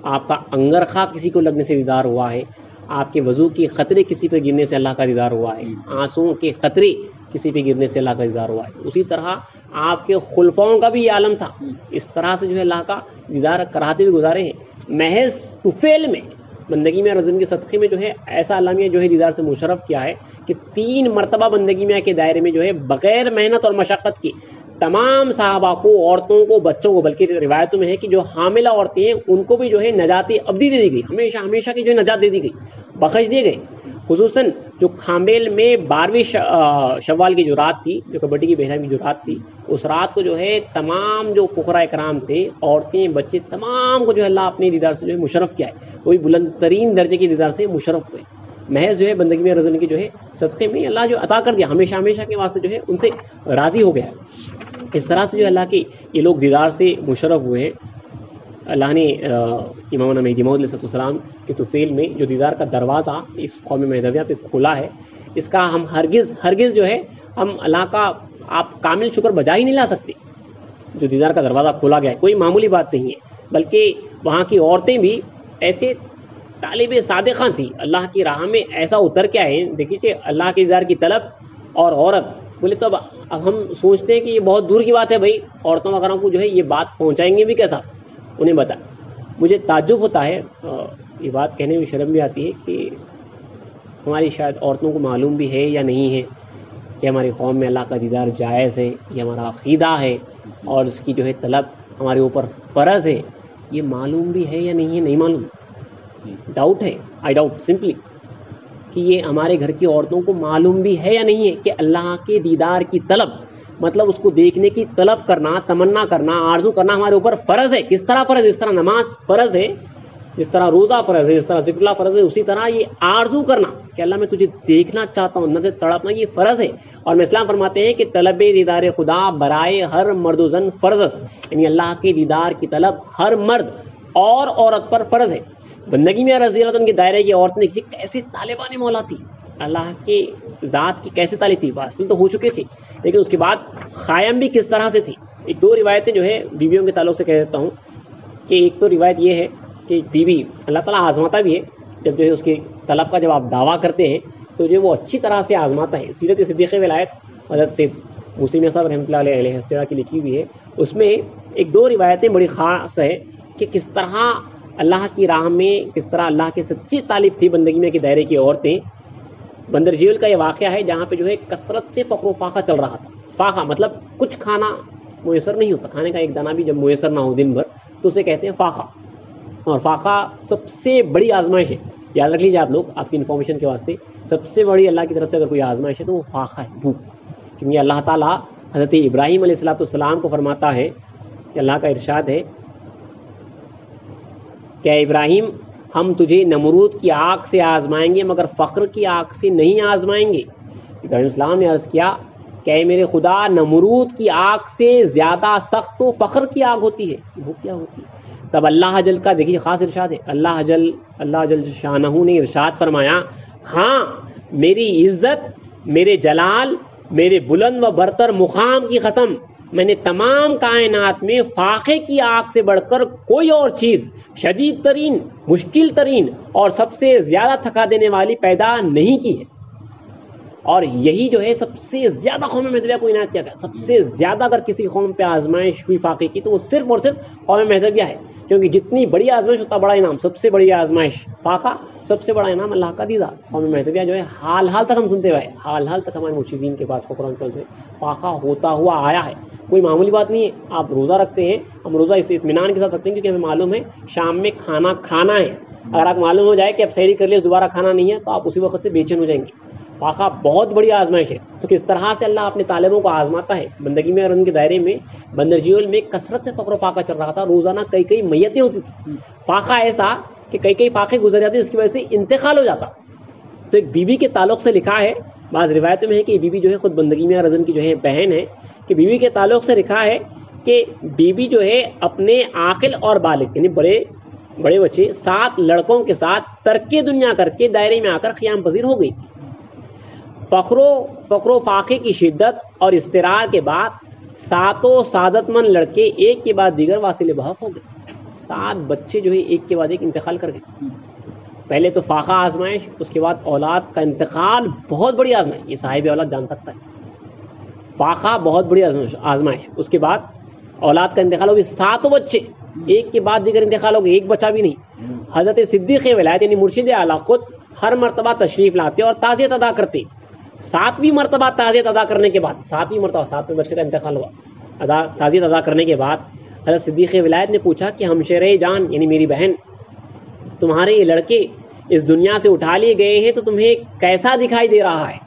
آپ کا انگر خواہ کسی کو لگنے سے دیدار ہوا ہے، آپ کے وضو کے قطرے کسی پہ گرنے سے اللہ کا دیدار ہوا ہے، آنسوؤں کے قطرے کسی پہ گرنے سے اللہ کا دیدار ہوا ہے۔ اسی طرح آپ کے خلفاؤں کا بھی یہ عالم تھا، اس طرح سے جو ہے اللہ کا دیدار کراتے ہوئے گزارے ہیں۔ محض طفیل میں بندگی میں رضی کے صدقے میں جو ہے ایسا علامیہ جو ہے دیدار سے مشرف کیا ہے کہ 3 مرتبہ بندگی میں کے دائرے میں جو ہے بغیر محنت اور مشقت کے تمام صحابہ کو، عورتوں کو، بچوں کو، بلکہ روایتوں میں ہے کہ جو حاملہ عورتیں ہیں ان کو بھی جو ہے نجات ابدی دے دی گئی، ہمیشہ ہمیشہ کی جو ہے نجات دے دی گئی، بخش دیے گئے۔ خصوصاً جو کھامبیل میں 12ویں شوال کی جو رات تھی، جو کبڈی کی بہرام کی جو رات تھی، اس رات کو جو ہے تمام جو فقراء کرام تھے، عورتیں بچے، تمام کو جو ہے اللہ اپنے دیدار سے جو ہے مشرف کیا ہے، وہی بلند ترین درجے کے دیدار سے مشرف ہوئے، محض جو ہے بندگی میں رضوانی کے جو ہے صدقے میں اللہ جو عطا کر دیا، ہمیشہ ہمیشہ کے واسطے جو ہے ان سے راضی ہو گیا۔ اس طرح سے جو اللہ کے یہ لوگ دیدار سے مشرف ہوئے ہیں۔ اللہ نے امام مہدی موعود علیہ السلام کے طفیل میں جو دیدار کا دروازہ اس قوم مہدویہ پہ کھلا ہے، اس کا ہم ہرگز جو ہے ہم اللہ کا آپ کامل شکر بجا ہی نہیں لا سکتے۔ جو دیدار کا دروازہ کھولا گیا ہے کوئی معمولی بات نہیں ہے، بلکہ وہاں کی عورتیں بھی ایسے طالب صادقاں تھی، اللہ کی راہ میں ایسا اتر کے آئے۔ دیکھیے اللہ کے دیدار کی طلب اور عورت بولے تو اب ہم سوچتے ہیں کہ یہ بہت دور کی بات ہے بھائی، عورتوں وغیرہ کو جو ہے یہ بات پہنچائیں گے بھی کیسا، انہیں بتا۔ مجھے تعجب ہوتا ہے، یہ بات کہنے میں شرم بھی آتی ہے کہ ہماری شاید عورتوں کو معلوم بھی ہے یا نہیں ہے کہ ہماری قوم میں اللہ کا دیدار جائز ہے، یہ ہمارا عقیدہ ہے اور اس کی جو ہے طلب ہمارے اوپر فرض ہے، یہ معلوم بھی ہے یا نہیں ہے، نہیں معلوم، ڈاؤٹ ہے، آئی ڈاؤٹ سمپلی کہ یہ ہمارے گھر کی عورتوں کو معلوم بھی ہے یا نہیں ہے کہ اللہ کے دیدار کی طلب، مطلب اس کو دیکھنے کی طلب کرنا، تمنا کرنا، آرزو کرنا ہمارے اوپر فرض ہے۔ کس طرح فرض؟ جس طرح نماز فرض ہے، جس طرح روزہ فرض ہے، جس طرح ذکر اللہ فرض ہے، اسی طرح یہ آرزو کرنا کہ اللہ میں تجھے دیکھنا چاہتا ہوں، نظر تڑپنا، یہ فرض ہے۔ اور میں اسلام فرماتے ہیں کہ طلب دیدار خدا برائے ہر مرد و زن فرض، یعنی اللہ کے دیدار کی طلب ہر مرد اور عورت پر فرض ہے۔ بندگی میں رضی اللہ عنہ کے دائرے کی عورت نے کیسے طالبان مولا تھی، اللہ کے ذات کی کیسے طالب تھی، واصل تو ہو چکے تھے لیکن اس کے بعد قائم بھی کس طرح سے تھی۔ ایک دو روایتیں جو ہے بیویوں کے تعلق سے کہہ دیتا ہوں کہ ایک تو روایت یہ ہے کہ بیوی اللہ تعالیٰ آزماتا بھی ہے، جب جو ہے اس کی طلب کا جب آپ دعویٰ کرتے ہیں تو جو وہ اچھی طرح سے آزماتا ہے۔ سیرت صدیقہ ولایت حضرت سے مسلم صاحب رحمۃ اللہ علیہ السلام کی لکھی ہوئی ہے، اس میں ایک دو روایتیں بڑی خاص ہے کہ کس طرح اللہ کی راہ میں، کس طرح اللہ کے سچی طالب تھی بندگی میں کے دائرے کی عورتیں۔ بندر جیل کا یہ واقعہ ہے جہاں پہ جو ہے کثرت سے فقر و فاقہ چل رہا تھا۔ فاقہ مطلب کچھ کھانا میسر نہیں ہوتا، کھانے کا ایک دانہ بھی جب میسر نہ ہو دن بھر تو اسے کہتے ہیں فاقہ، اور فاقہ سب سے بڑی آزمائش ہے۔ یاد رکھ لیجیے آپ لوگ، آپ کی انفارمیشن کے واسطے، سب سے بڑی اللہ کی طرف سے اگر کوئی آزمائش ہے تو وہ فاقہ ہے، بھوک۔ کیونکہ اللہ تعالیٰ حضرت ابراہیم علیہ السلام کو فرماتا ہے کہ اللہ کا ارشاد ہے کہ ابراہیم ہم تجھے نمرود کی آگ سے آزمائیں گے مگر فقر کی آگ سے نہیں آزمائیں گے۔ ابراہیم السلام نے عرض کیا کہ اے میرے خدا، نمرود کی آگ سے زیادہ سخت تو فقر کی آگ ہوتی ہے، وہ کیا ہوتی ہے؟ تب اللہ جل کا دیکھیے خاص ارشاد ہے، اللہ جل شانہ نے ارشاد فرمایا، ہاں میری عزت، میرے جلال، میرے بلند و برتر مقام کی قسم، میں نے تمام کائنات میں فاقے کی آگ سے بڑھ کر کوئی اور چیز شدید ترین، مشکل ترین اور سب سے زیادہ تھکا دینے والی پیدا نہیں کی ہے۔ اور یہی جو ہے سب سے زیادہ قوم مہدویہ کو عنایت کیا گیا، سب سے زیادہ اگر کسی قوم پہ آزمائش ہوئی فاقے کی تو وہ صرف اور صرف قوم مہدویہ ہے، کیونکہ جتنی بڑی آزمائش اتنا بڑا انعام، سب سے بڑی آزمائش فاقہ، سب سے بڑا انعام اللہ کا دیدار۔ قوم مہدویہ جو ہے حال تک ہم سنتے ہوئے، حال تک ہمارے مرشدین کے پاس قرآن میں فاقہ ہوتا ہوا آیا ہے، کوئی معمولی بات نہیں ہے۔ آپ روزہ رکھتے ہیں، ہم روزہ اس اطمینان کے ساتھ رکھتے ہیں کیونکہ ہمیں معلوم ہے شام میں کھانا کھانا ہے، اگر آپ معلوم ہو جائے کہ اب سحری کر لیے دوبارہ کھانا نہیں ہے تو آپ اسی وقت سے بے چین ہو جائیں گے۔ فاقہ بہت بڑی آزمائش ہے، تو کس طرح سے اللہ اپنے طالبوں کو آزماتا ہے بندگی میں اور ان کے دائرے میں۔ بندر جیول میں کثرت سے فقر و فاقہ چل رہا تھا، روزانہ کئی میتیں ہوتی تھی، فاقہ ایسا کہ کئی فاقے گزر جاتے جس کی وجہ سے انتقال ہو جاتا۔ تو ایک بیوی کے تعلق سے لکھا ہے، بعض روایتوں میں ہے کہ بیوی جو ہے خود بندگی میں رضن کی جو ہے بہن ہے، کہ بیوی کے تعلق سے لکھا ہے کہ بیوی جو ہے اپنے عاقل اور بالغ یعنی بڑے بچے 7 لڑکوں کے ساتھ ترک دنیا کر کے دائرے میں آ کر قیام پذیر ہو گئی تھی۔ فقر و فاقے کی شدت اور اضطرار کے بعد 7 سعادت مند لڑکے ایک کے بعد دیگر واصل بحق ہو گئے۔ 7 بچے جو ہے ایک کے بعد ایک انتقال کر گئے۔ پہلے تو فاقہ آزمائش، اس کے بعد اولاد کا انتقال، بہت بڑی آزمائش، یہ صاحب اولاد جان سکتا ہے۔ فاقہ بہت بڑی آزمائش، اس کے بعد اولاد کا انتقال ہو گیا، 7 بچے ایک کے بعد دیگر انتقال ہو گئے، ایک بچہ بھی نہیں۔ حضرت صدیق ولایت یعنی مرشد اعلیٰ خود ہر مرتبہ تشریف لاتے اور تعزیت ادا کرتے۔ 7ویں مرتبہ تعزیت ادا کرنے کے بعد، 7ویں مرتبہ 7ویں بچے کا انتقال ہوا، تعزیت ادا کرنے کے بعد حضرت صدیق ولایت نے پوچھا کہ ہمشیرہ جان یعنی میری بہن، تمہارے یہ لڑکے اس دنیا سے اٹھا لیے گئے ہیں تو تمہیں کیسا دکھائی دے رہا ہے؟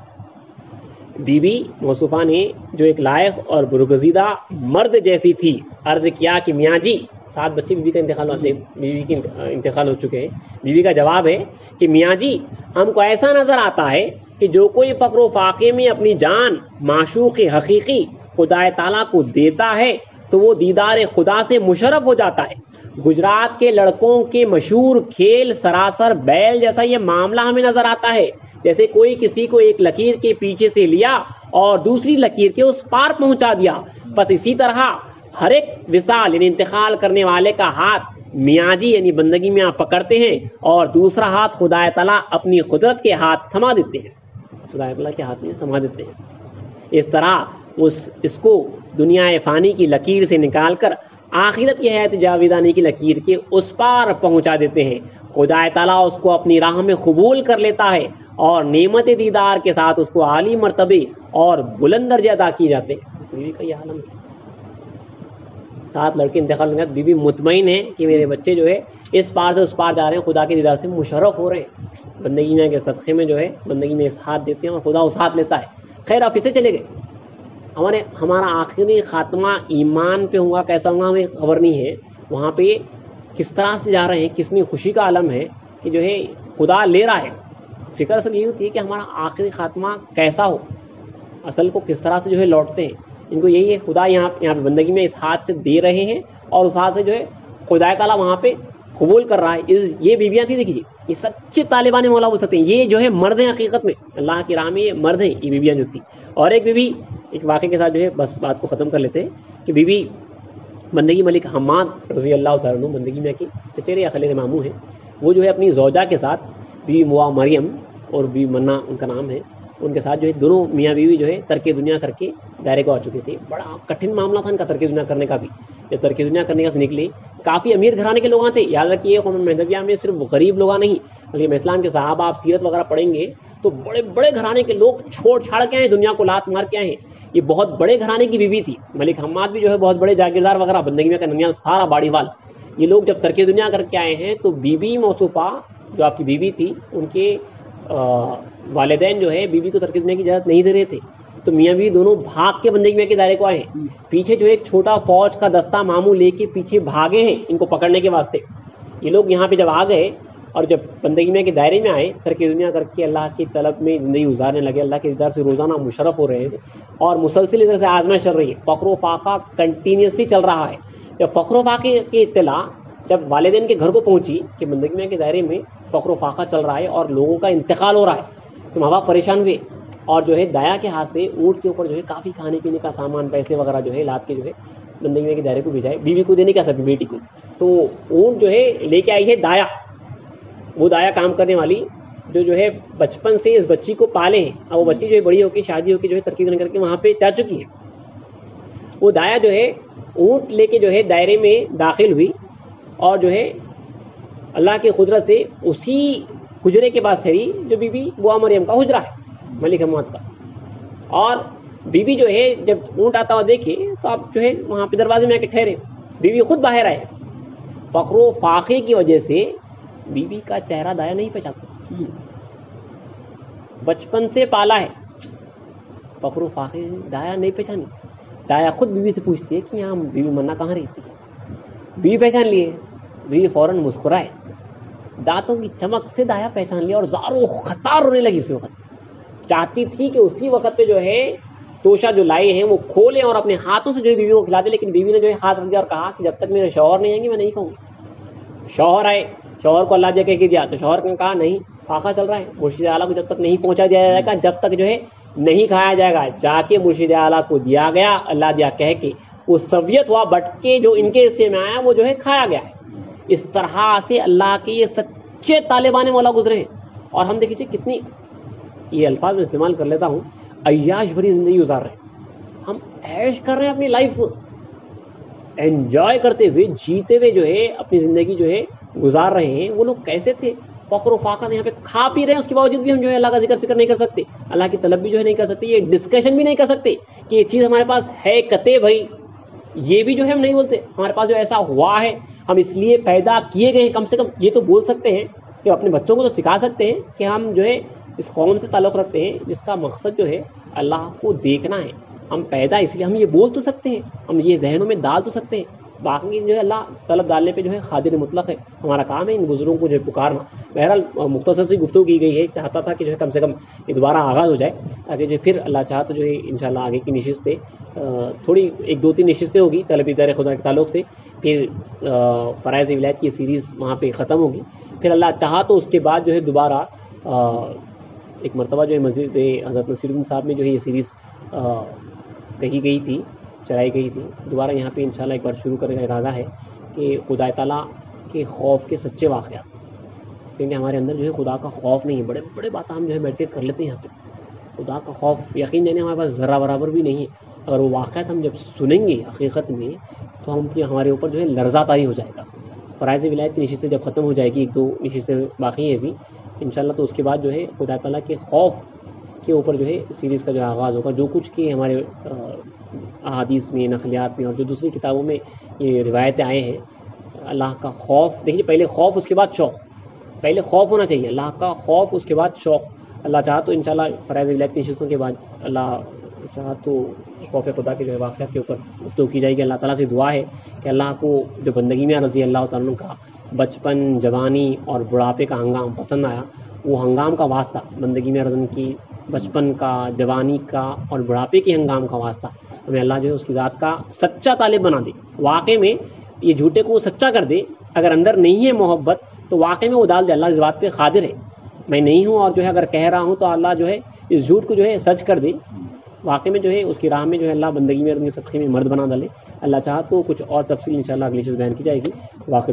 بی بی موصوفہ نے جو ایک لائق اور برگزیدہ مرد جیسی تھی عرض کیا کہ میاں جی، 7 بچے بیوی کا انتقال ہو چکے ہیں. بیوی کا جواب ہے کہ میاں جی ہم کو ایسا نظر آتا ہے کہ جو کوئی فقر و فاقے میں اپنی جان معشوق حقیقی خدا تعالیٰ کو دیتا ہے تو وہ دیدار خدا سے مشرف ہو جاتا ہے. گجرات کے لڑکوں کے مشہور کھیل سراسر بیل جیسا یہ معاملہ ہمیں نظر آتا ہے، جیسے کوئی کسی کو ایک لکیر کے پیچھے سے لیا اور دوسری لکیر کے اس پار پہنچا دیا. بس اسی طرح ہر ایک وصال یعنی انتقال کرنے والے کا ہاتھ میاں جی یعنی بندگی میں آپ پکڑتے ہیں اور دوسرا ہاتھ خدا تعالیٰ اپنی قدرت کے ہاتھ تھما دیتے ہیں، خدا تعالیٰ کے ہاتھ میں تھما دیتے ہیں. اس طرح اس کو دنیا فانی کی لکیر سے نکال کر آخرت کی حیات جاویدانی کی لکیر کے اس پار پہنچا دیتے ہیں. خدا تعالیٰ اس کو اپنی راہ میں قبول کر لیتا ہے اور نعمت دیدار کے ساتھ اس کو عالی مرتبے اور بلند درجے ادا کیے جاتے ہیں. بیوی کا یہ عالم ہے. 7 لڑکے انتقال کے بعد بیوی مطمئن ہے کہ میرے بچے جو ہے اس پار سے اس پار جا رہے ہیں، خدا کے دیدار سے مشرف ہو رہے ہیں. بندگی میں کے صدقے میں جو ہے بندگی میں اس ہاتھ دیتے ہیں اور خدا اس ہاتھ لیتا ہے. خیر آپ اسے چلے گئے. ہمارا آخری خاتمہ ایمان پہ ہوگا کیسا ہوگا ہمیں خبر نہیں ہے. وہاں پہ کس طرح سے جا رہے ہیں، کتنی خوشی کا عالم ہے کہ جو ہے خدا لے رہا ہے. فکر اصل یہی ہوتی ہے کہ ہمارا آخری خاتمہ کیسا ہو، اصل کو کس طرح سے جو ہے لوٹتے ہیں. ان کو یہی ہے خدا یہاں پہ بندگی میں اس ہاتھ سے دے رہے ہیں اور اس ہاتھ سے جو ہے خدا تعالیٰ وہاں پہ قبول کر رہا ہے. یہ بیویاں تھیں، دیکھیے یہ سچے طالبان مولا بول سکتے ہیں. یہ جو ہے مرد ہیں حقیقت میں اللہ کی راہ میں، یہ مرد ہیں یہ بیویاں جو تھی. اور ایک بیوی ایک واقعے کے ساتھ جو ہے بس بات کو ختم کر لیتے ہیں کہ بیوی بندگی ملک حماد رضی اللہ تعالیٰ عنہ بندگی میں کی چچیرے یا خلیل ماموں ہیں. وہ جو ہے اپنی زوجہ کے ساتھ بیوی موا مریم اور بیوی منا ان کا نام ہے، ان کے ساتھ جو ہے دونوں میاں بیوی جو ہے ترک دنیا کر کے دائرے کو آ چکے تھے. بڑا کٹھن معاملہ تھا ان کا ترک دنیا کرنے کا بھی. جب ترک دنیا کرنے کا سے نکلے کافی امیر گھرانے کے لوگ تھے. یاد رکھیے قوم مہدویہ میں صرف غریب لوگ نہیں بلکہ اسلام کے صحابہ آپ سیرت وغیرہ پڑھیں گے تو بڑے بڑے گھرانے کے لوگ چھوڑ چھاڑ کے آئے، دنیا کو لات مار کے آئے ہیں. یہ بہت بڑے گھرانے کی بیوی تھی. ملک حماد بھی جو ہے بہت بڑے جاگیردار وغیرہ بندگی میں کا ننیال سارا باڑی وال. یہ لوگ جب ترک دنیا کر کے آئے ہیں تو بیوی موصوفہ جو آپ کی بیوی تھی ان کے والدین جو ہے بیوی کو ترک دنیا کی اجازت نہیں دے رہے تھے. تو میاں بیوی دونوں بھاگ کے بندگی میں کے دائرے کو آئے ہیں. پیچھے جو ایک چھوٹا فوج کا دستہ ماموں لے کے پیچھے بھاگے ہیں ان کو پکڑنے کے واسطے. یہ لوگ یہاں پہ جب آ گئے اور جب بندگی میں کے دائرے میں آئے ترک دنیا کر کے اللہ کی طلب میں زندگی گزارنے لگے، اللہ کے دیدار سے روزانہ مشرف ہو رہے ہیں اور مسلسل ادھر سے آزمائش چل رہی ہے. فقر و فاقہ کنٹینیوسلی چل رہا ہے. جب فقر و فاقے کی اطلاع جب والدین کے گھر کو پہنچی کہ بندگی میں کے دائرے میں فقر و فاقہ چل رہا ہے اور لوگوں کا انتقال ہو رہا ہے تو ماں باپ پریشان ہوئے اور جو ہے دایا کے ہاتھ سے اونٹ کے اوپر جو ہے کافی کھانے پینے کا سامان پیسے وغیرہ جو ہے لاد کے جو ہے بندگی میں کے دائرے کو بھیجائے بیوی کو دینے کا سب بیٹی کو. تو اونٹ جو ہے لے کے آئی ہے دایا، وہ دایا کام کرنے والی جو ہے بچپن سے اس بچی کو پالے ہیں. اب وہ بچی جو ہے بڑی ہو کے شادی ہو کے جو ہے ترقی کر کے وہاں پہ جا چکی ہے. وہ دایا جو ہے اونٹ لے کے جو ہے دائرے میں داخل ہوئی اور جو ہے اللہ کی قدرت سے اسی حجرے کے پاس ٹھہری جو بی بی بوا مریم کا حجرا ہے ملک حماد کا. اور بیوی جو ہے جب اونٹ آتا ہوا دیکھے تو آپ جو ہے وہاں پہ دروازے میں آ کے ٹھہرے. بیوی خود باہر آئے. فقر و فاقے کی وجہ سے بیوی کا چہرہ دایا نہیں پہچان سکتی. بچپن سے پالا ہے، فقر و فاقے دایا نہیں پہچانی. دایا خود بیوی سے پوچھتی ہے کہ یہاں بیوی منا کہاں رہتی ہے. بیوی پہچان لیے. بیوی فوراً مسکرائے، دانتوں کی چمک سے دایا پہچان لیا اور زاروں خطار رونے لگی. اس وقت چاہتی تھی کہ اسی وقت پہ جو ہے توشہ جو لائے ہیں وہ کھولیں اور اپنے ہاتھوں سے جو ہے بیوی کو کھلا دے، لیکن بیوی نے جو ہے ہاتھ رکھ دیا اور کہا کہ جب تک میرے شوہر نہیں آئیں گے میں نہیں کھاؤں گی. شوہر آئے، شوہر کو اللہ دیا کہہ کے دیا تو شوہر نے کہا نہیں فاقہ چل رہا ہے، مرشد اعلیٰ کو جب تک نہیں پہنچا دیا جائے گا جب تک جو ہے نہیں کھایا جائے گا. جا کے مرشد اعلیٰ کو دیا گیا، اللہ دیا کہہ کے وہ سویت ہوا بٹ کے جو ان کے حصے میں آیا وہ جو ہے کھایا گیا ہے. اس طرح سے اللہ کے یہ سچے طالبان مولا گزرے ہیں. اور ہم دیکھیے کتنی یہ الفاظ میں استعمال کر لیتا ہوں عیاش بھری زندگی گزار رہے ہیں. ہم عیش کر رہے ہیں اپنی لائف کو انجوائے کرتے ہوئے جیتے ہوئے جو ہے اپنی زندگی جو ہے گزار رہے ہیں. وہ لوگ کیسے تھے؟ فقر و فاقہ یہاں پہ کھا پی رہے ہیں، اس کے باوجود بھی ہم جو ہے اللہ کا ذکر فکر نہیں کر سکتے، اللہ کی طلب بھی جو ہے نہیں کر سکتے، یہ ڈسکشن بھی نہیں کر سکتے کہ یہ چیز ہمارے پاس ہے کتے بھائی. یہ بھی جو ہے ہم نہیں بولتے ہمارے پاس جو ایسا ہوا ہے ہم اس لیے پیدا کیے گئے ہیں. کم سے کم یہ تو بول سکتے ہیں کہ اپنے بچوں کو تو سکھا سکتے ہیں کہ ہم جو ہے اس قوم سے تعلق رکھتے ہیں جس کا مقصد جو ہے اللہ کو دیکھنا ہے. ہم پیدا اس لیے ہم یہ بول تو سکتے ہیں, ہم یہ ذہنوں میں ڈال تو سکتے ہیں, باقی جو ہے اللہ طلب ڈالنے پہ جو ہے قادر مطلق ہے. ہمارا کام ہے ان بزرگوں کو جو ہے پکارنا. بہرحال مختصر سی گفتگو کی گئی ہے, چاہتا تھا کہ جو ہے کم سے کم یہ دوبارہ آغاز ہو جائے تاکہ جو پھر اللہ چاہا تو جو ہے انشاءاللہ آگے کی نشستیں تھوڑی 1-2-3 نشستیں ہوگی طلب ادارے خدا کے تعلق سے, پھر فرائض ولایت کی سیریز وہاں پہ ختم ہوگی. پھر اللہ چاہا تو اس کے بعد جو ہے دوبارہ ایک مرتبہ جو ہے مسجد حضرت نصیر الدین صاحب میں جو ہے یہ سیریز کہی گئی تھی, چلائی گئی تھی. دوبارہ یہاں پہ انشاءاللہ ایک بار شروع کرنے کا ارادہ ہے کہ خدا تعالیٰ کے خوف کے سچے واقعات, کیونکہ ہمارے اندر جو ہے خدا کا خوف نہیں ہے. بڑے بڑے باتیں ہم جو ہے بیٹھ کے کر لیتے ہیں یہاں پہ, خدا کا خوف یقین جانے ہمارے پاس ذرہ برابر بھی نہیں ہے. اگر وہ واقعات ہم جب سنیں گے حقیقت میں تو ہمارے اوپر جو ہے لرزہ طاری ہو جائے گا. فرائض ولایت کی نشستیں جب ختم ہو جائے گی, 1-2 نشستیں باقی ہیں ابھی انشاءاللہ, تو اس کے بعد جو ہے خدا تعالیٰ کے خوف کے اوپر جو ہے سیریز کا جو آغاز ہوگا. جو کچھ کہ ہمارے احادیث میں, نقلیات میں اور جو دوسری کتابوں میں یہ روایتیں آئے ہیں, اللہ کا خوف دیکھیے, پہلے خوف اس کے بعد شوق. پہلے خوف ہونا چاہیے, اللہ کا خوف اس کے بعد شوق. اللہ چاہا تو انشاءاللہ فرائض ولایت کی نشستوں کے بعد اللہ چاہا تو خوف خدا کے جو ہے واقعات کے اوپر گفتگو کی جائے گی. اللہ تعالیٰ سے دعا ہے کہ اللہ کو جو بندگی میں رضی اللہ تعالیٰ عنہ کا بچپن, جوانی اور بڑھاپے کا ہنگام پسند آیا, وہ ہنگام کا واسطہ بندگی میں رضن کی, بچپن کا, جوانی کا اور بڑھاپے کے ہنگام کا واسطہ ہمیں اللہ جو ہے اس کی ذات کا سچا طالب بنا دے. واقعے میں یہ جھوٹے کو سچا کر دے. اگر اندر نہیں ہے محبت تو واقعے میں وہ ڈال دے اللہ اس بات پہ قادر ہے, میں نہیں ہوں, اور جو ہے اگر کہہ رہا ہوں تو اللہ جو ہے اس جھوٹ کو جو ہے سچ کر دے. واقعے میں جو ہے اس کی راہ میں جو ہے اللہ بندگی میں رضن کے صدقے میں مرد بنا ڈالے. اللہ چاہا تو کچھ اور تفصیل انشاءاللہ اگلی چیز بیان کی جائے گی. واقع